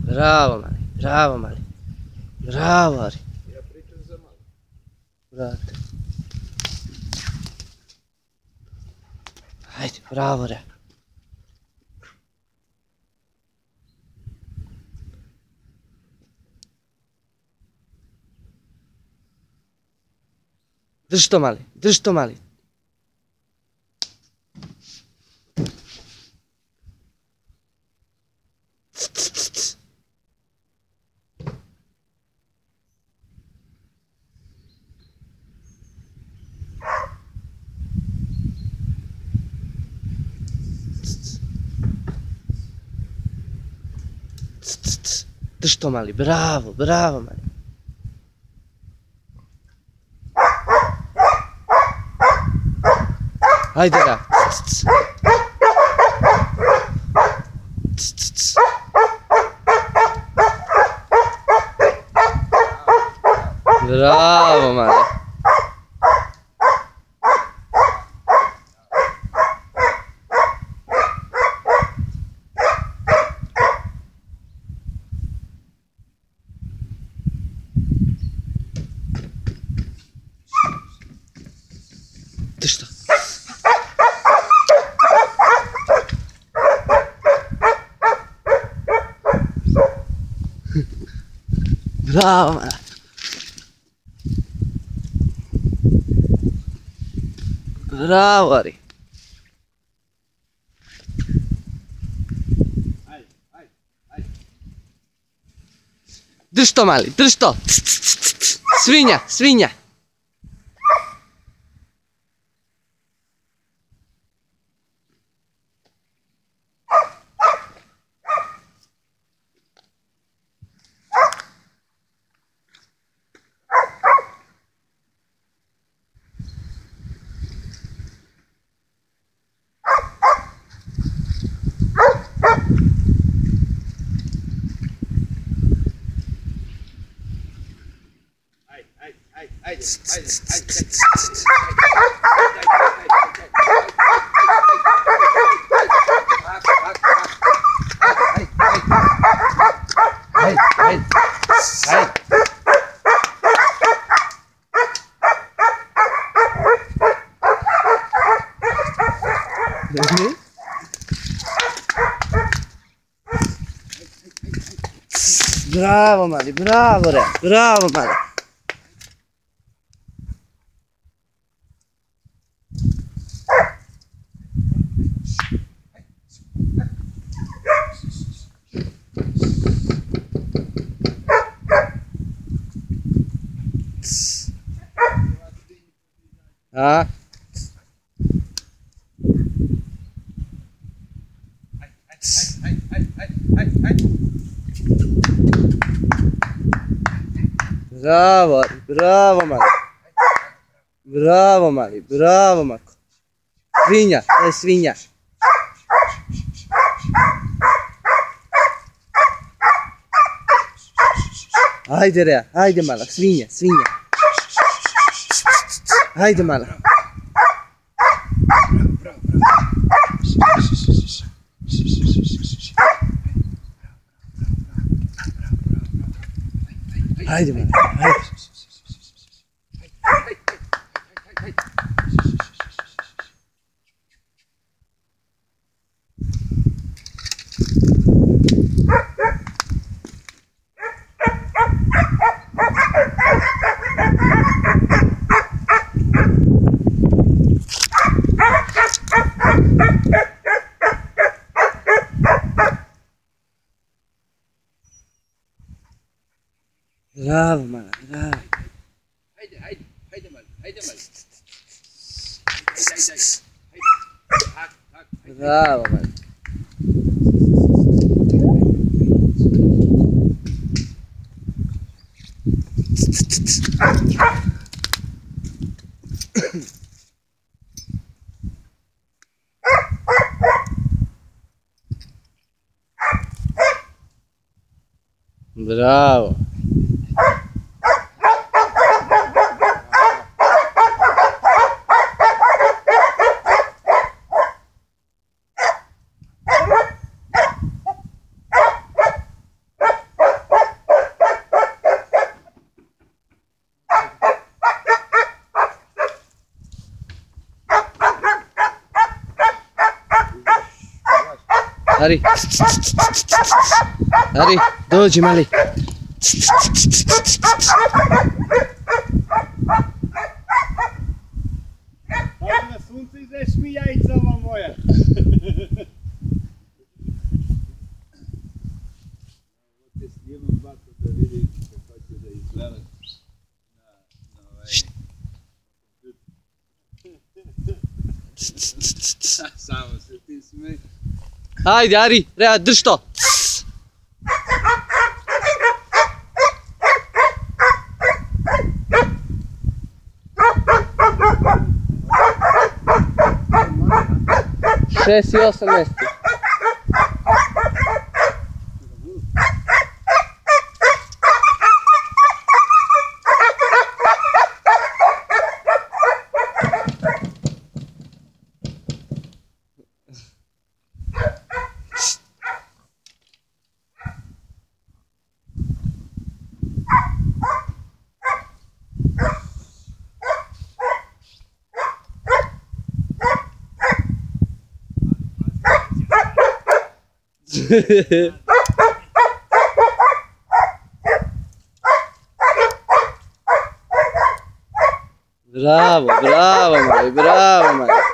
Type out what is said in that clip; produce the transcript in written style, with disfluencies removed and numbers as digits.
Bravo, mali. Bravo, mali. Bravo, Ari. Ja pričam za malo. Brate. Ajde, bravo, re. Drži to, mali. Drži to, mali. Drži to, mali. Bravo, bravo, mali. Ajde, da. Bravo, mali. Drži to. Bravo, mali. Bravo, Ari. Drži to, mali, drži to. Svinja, svinja. Bravo, mali, bravo, re, bravo, mali. A? Bravo, bravo, mali. Bravo, mali, bravo, Marko. Svinja, to je svinja. Ajde, Rea, ajde, mala, svinja, svinja. Ajde, mala. Ajde, mala, ajde. Bravo, mala, bravo. Hajde, hajde, hajde mali, hajde mali. Bravo, mali. Bravo. Ari. Ari, dođi mali. Hajde na sunce izveš mi jajicama moja. Te snimam bako da vidim kako će da izgleda na samo se ti smej. Hajde, Ari, drž to. Šest i 18. Bravo, bravo, mali, bravo, mali.